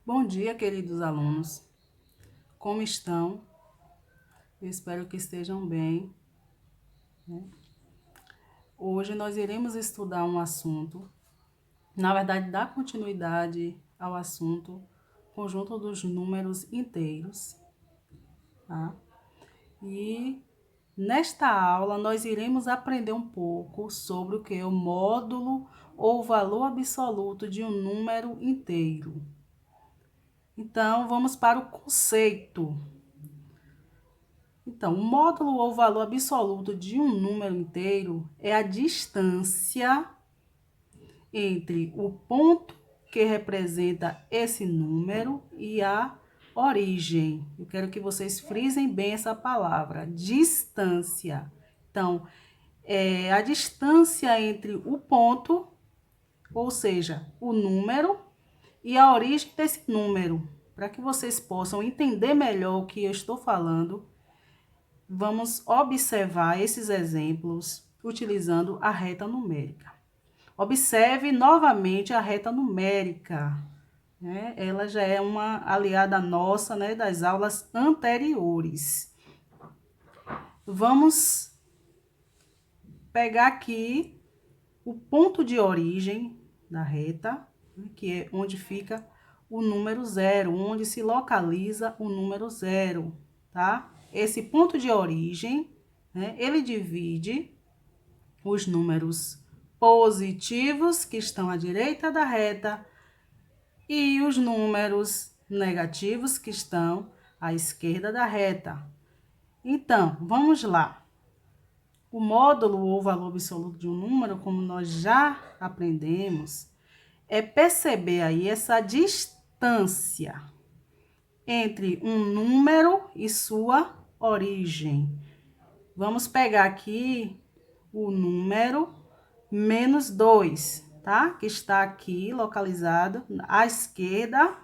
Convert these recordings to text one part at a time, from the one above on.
Bom dia, queridos alunos. Como estão? Eu espero que estejam bem, né? Hoje nós iremos estudar um assunto, na verdade, dar continuidade ao assunto conjunto dos números inteiros, tá? E nesta aula nós iremos aprender um pouco sobre o que é o módulo ou valor absoluto de um número inteiro. Então, vamos para o conceito. Então, o módulo ou valor absoluto de um número inteiro é a distância entre o ponto que representa esse número e a origem. Eu quero que vocês frisem bem essa palavra, distância. Então, é a distância entre o ponto, ou seja, o número, e a origem desse número. Para que vocês possam entender melhor o que eu estou falando, vamos observar esses exemplos utilizando a reta numérica. Observe novamente a reta numérica, né? Ela já é uma aliada nossa, né, das aulas anteriores. Vamos pegar aqui o ponto de origem da reta, né, que é onde fica o número 0, onde se localiza o número 0, tá? Esse ponto de origem, né, ele divide os números positivos que estão à direita da reta e os números negativos que estão à esquerda da reta. Então, vamos lá. O módulo ou valor absoluto de um número, como nós já aprendemos, é perceber aí essa distância entre um número e sua origem. Vamos pegar aqui o número menos 2, tá? Que está aqui localizado à esquerda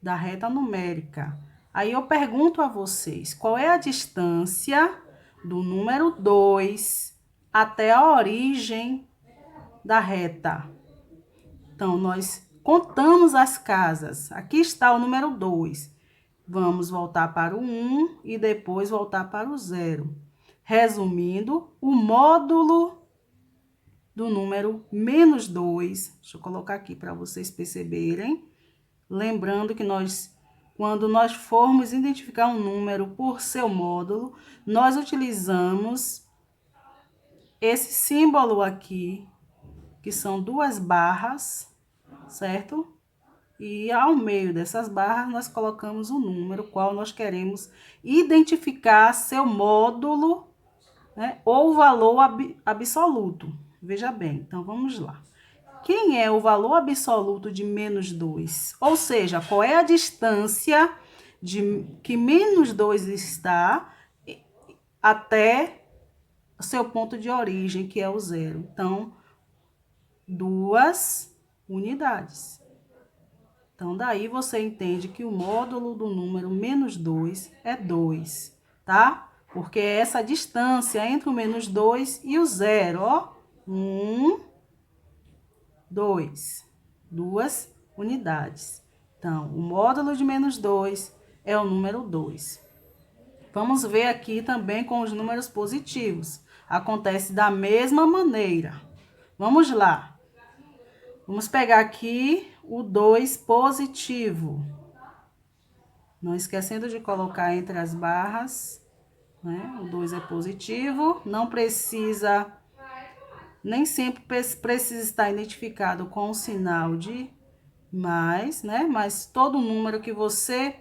da reta numérica. Aí eu pergunto a vocês, qual é a distância do número 2 até a origem da reta? Então, nós contamos as casas. Aqui está o número 2. Vamos voltar para o 1 e depois voltar para o 0. Resumindo, o módulo do número menos 2, deixa eu colocar aqui para vocês perceberem. Lembrando que quando nós formos identificar um número por seu módulo, nós utilizamos esse símbolo aqui, que são duas barras, certo? E ao meio dessas barras, nós colocamos o número qual nós queremos identificar seu módulo, né, ou valor absoluto. Veja bem, então vamos lá. Quem é o valor absoluto de menos 2? Ou seja, qual é a distância que menos 2 está até o seu ponto de origem, que é o 0. Então, 2 unidades. Então, daí você entende que o módulo do número menos 2 é 2, tá? Porque é essa distância entre o menos 2 e o 0, ó. 2 unidades. Então, o módulo de menos 2 é o número 2. Vamos ver aqui também com os números positivos. Acontece da mesma maneira. Vamos lá. Vamos pegar aqui o 2 positivo. Não esquecendo de colocar entre as barras, né? O 2 é positivo. Não precisa... Nem sempre precisa estar identificado com o sinal de mais, né? Mas todo número que você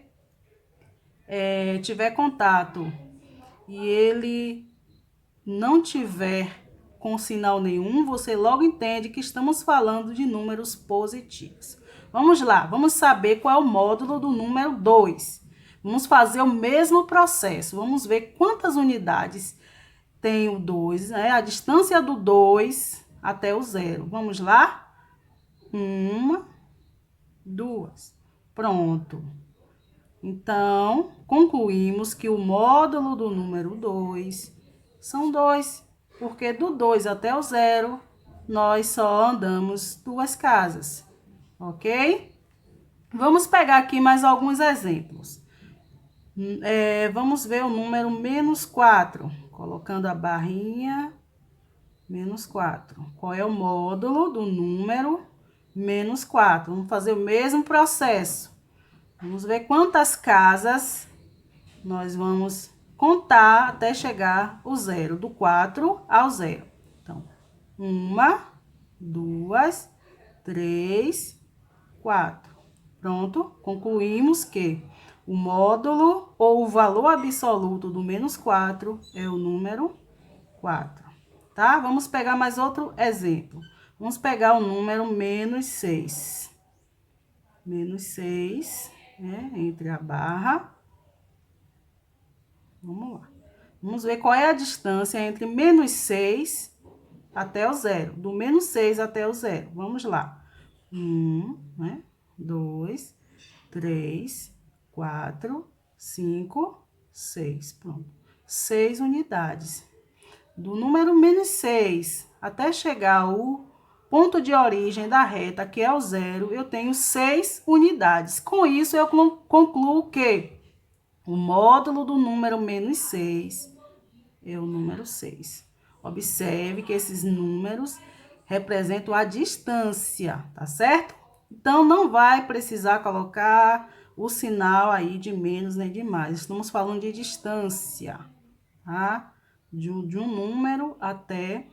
tiver contato e ele não tiver com sinal nenhum, você logo entende que estamos falando de números positivos. Vamos lá, vamos saber qual é o módulo do número 2. Vamos fazer o mesmo processo. Vamos ver quantas unidades tem o 2, né? A distância do 2 até o 0. Vamos lá? 1, 2. Pronto. Então, concluímos que o módulo do número 2 são 2, porque do 2 até o 0, nós só andamos 2 casas, ok? Vamos pegar aqui mais alguns exemplos. Vamos ver o número menos 4, colocando a barrinha, menos 4. Qual é o módulo do número menos 4? Vamos fazer o mesmo processo. Vamos ver quantas casas nós vamos contar até chegar o zero, do 4 ao 0. Então, 1, 2, 3, 4. Pronto, concluímos que o módulo ou o valor absoluto do menos 4 é o número 4, tá? Vamos pegar mais outro exemplo. Vamos pegar o número menos 6. Menos 6, né? Entre a barra. Vamos lá. Vamos ver qual é a distância entre menos 6 até o 0. Do menos 6 até o 0. Vamos lá. 1, né? 2, 3, 4, 5, 6. Pronto. 6 unidades. Do número menos 6 até chegar ao ponto de origem da reta, que é o 0, eu tenho 6 unidades. Com isso, eu concluo que o módulo do número menos 6 é o número 6. Observe que esses números representam a distância, tá certo? Então, não vai precisar colocar o sinal aí de menos nem de mais. Estamos falando de distância, tá? De um número até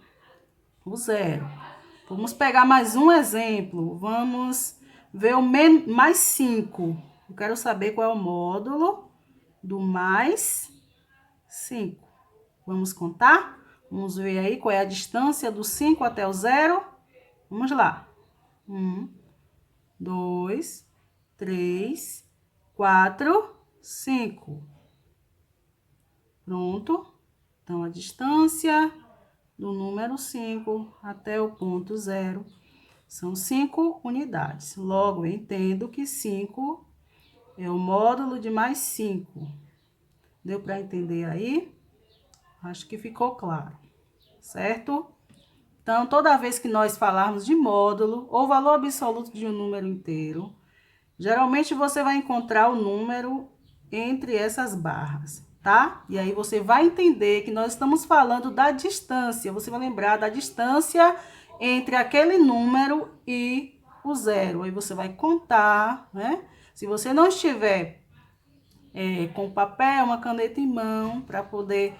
o 0. Vamos pegar mais um exemplo. Vamos ver o mais 5. Eu quero saber qual é o módulo do mais 5. Vamos contar? Vamos ver aí qual é a distância do 5 até o 0. Vamos lá. 1, 2, 3, 4, 5. Pronto. Então, a distância do número 5 até o ponto 0 são 5 unidades. Logo, eu entendo que 5 é o módulo de mais 5. Deu para entender aí? Acho que ficou claro, certo? Então, toda vez que nós falarmos de módulo ou valor absoluto de um número inteiro, geralmente você vai encontrar o número entre essas barras, tá? E aí você vai entender que nós estamos falando da distância. Você vai lembrar da distância entre aquele número e o 0. Aí você vai contar, né? Se você não estiver com papel, uma caneta em mão, para poder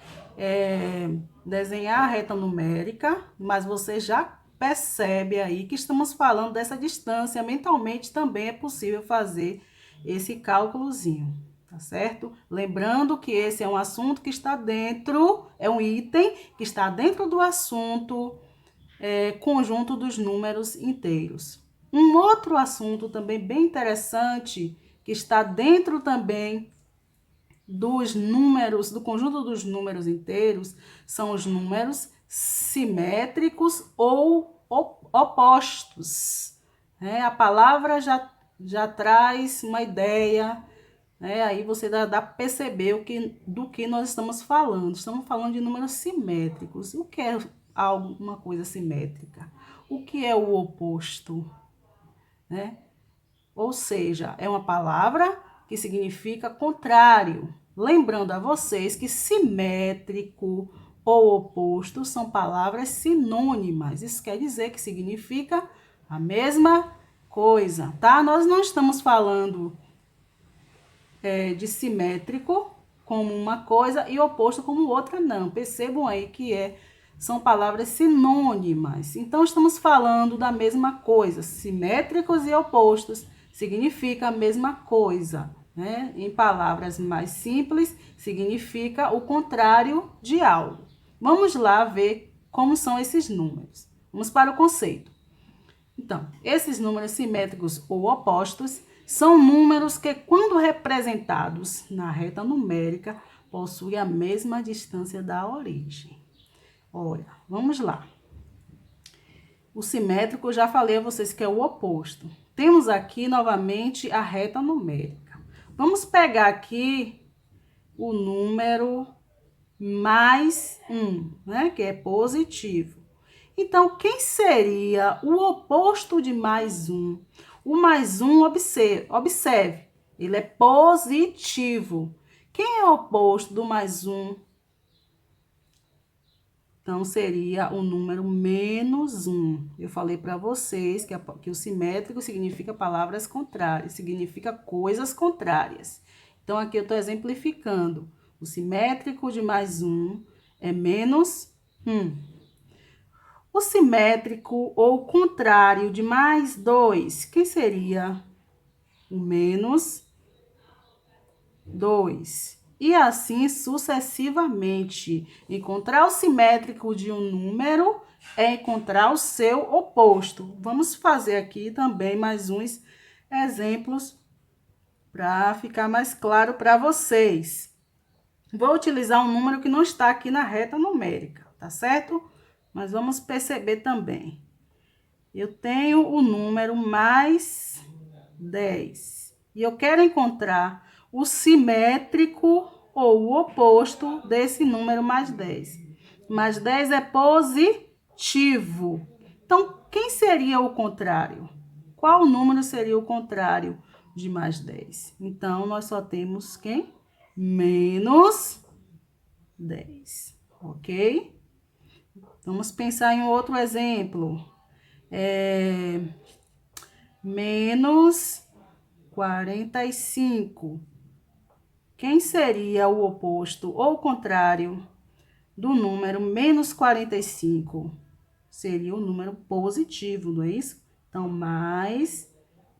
desenhar a reta numérica, mas você já percebe aí que estamos falando dessa distância. Mentalmente também é possível fazer esse cálculozinho, tá certo? Lembrando que esse é um assunto que está dentro, é um item que está dentro do assunto conjunto dos números inteiros. Um outro assunto também bem interessante, que está dentro também dos números, do conjunto dos números inteiros, são os números simétricos ou opostos. A palavra já traz uma ideia, aí você dá para perceber do que nós estamos falando. Estamos falando de números simétricos. O que é alguma coisa simétrica? O que é o oposto? Ou seja, é uma palavra que significa contrário. Lembrando a vocês que simétrico ou oposto são palavras sinônimas. Isso quer dizer que significa a mesma coisa, tá? Nós não estamos falando de simétrico como uma coisa e oposto como outra, não. Percebam aí que são palavras sinônimas. Então, estamos falando da mesma coisa. Simétricos e opostos significa a mesma coisa, né? Em palavras mais simples, significa o contrário de algo. Vamos lá ver como são esses números. Vamos para o conceito. Então, esses números simétricos ou opostos são números que, quando representados na reta numérica, possuem a mesma distância da origem. Olha, vamos lá. O simétrico, eu já falei a vocês que é o oposto. Temos aqui, novamente, a reta numérica. Vamos pegar aqui o número mais 1, né? Que é positivo. Então, quem seria o oposto de mais 1? O mais 1, observe, ele é positivo. Quem é o oposto do mais 1? Então, seria o número menos 1. Eu falei para vocês que o simétrico significa palavras contrárias, significa coisas contrárias. Então, aqui eu estou exemplificando. O simétrico de mais 1 é menos 1. O simétrico ou contrário de mais 2, quem seria? O menos 2. E assim sucessivamente. Encontrar o simétrico de um número é encontrar o seu oposto. Vamos fazer aqui também mais uns exemplos para ficar mais claro para vocês. Vou utilizar um número que não está aqui na reta numérica, tá certo? Mas vamos perceber também. Eu tenho o número mais 10. E eu quero encontrar o simétrico ou o oposto desse número mais 10. Mais 10 é positivo. Então, quem seria o contrário? Qual número seria o contrário de mais 10? Então, nós só temos quem? Menos 10, ok? Vamos pensar em outro exemplo. Menos 45. Quem seria o oposto ou o contrário do número menos 45? Seria o número positivo, não é isso? Então, mais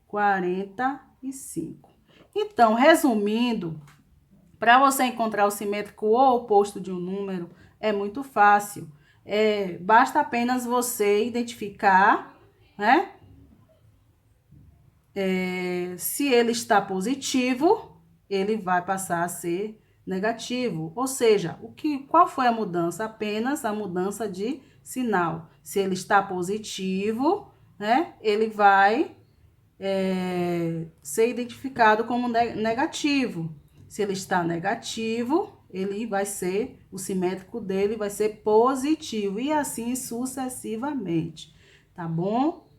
45. Então, resumindo, para você encontrar o simétrico ou oposto de um número, é muito fácil. Basta apenas você identificar, né? Se ele está positivo, ele vai passar a ser negativo. Ou seja, qual foi a mudança? Apenas a mudança de sinal. Se ele está positivo, né, ele vai ser identificado como negativo. Se ele está negativo, ele vai ser, o simétrico dele vai ser positivo. E assim sucessivamente, tá bom?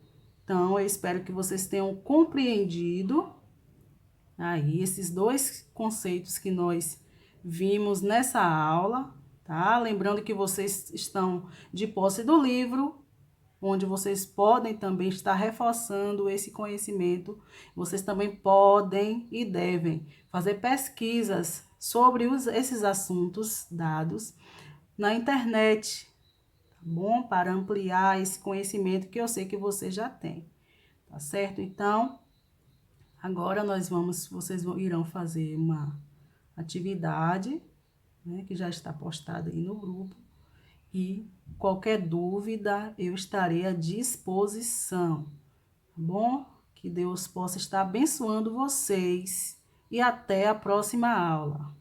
Então, eu espero que vocês tenham compreendido aí esses dois conceitos que nós vimos nessa aula, tá? Lembrando que vocês estão de posse do livro, onde vocês podem também estar reforçando esse conhecimento. Vocês também podem e devem fazer pesquisas sobre esses assuntos dados na internet, tá bom? Para ampliar esse conhecimento que eu sei que você já tem, tá certo? Então, agora vocês irão fazer uma atividade, né, que já está postada aí no grupo, e qualquer dúvida eu estarei à disposição, tá bom? Que Deus possa estar abençoando vocês e até a próxima aula.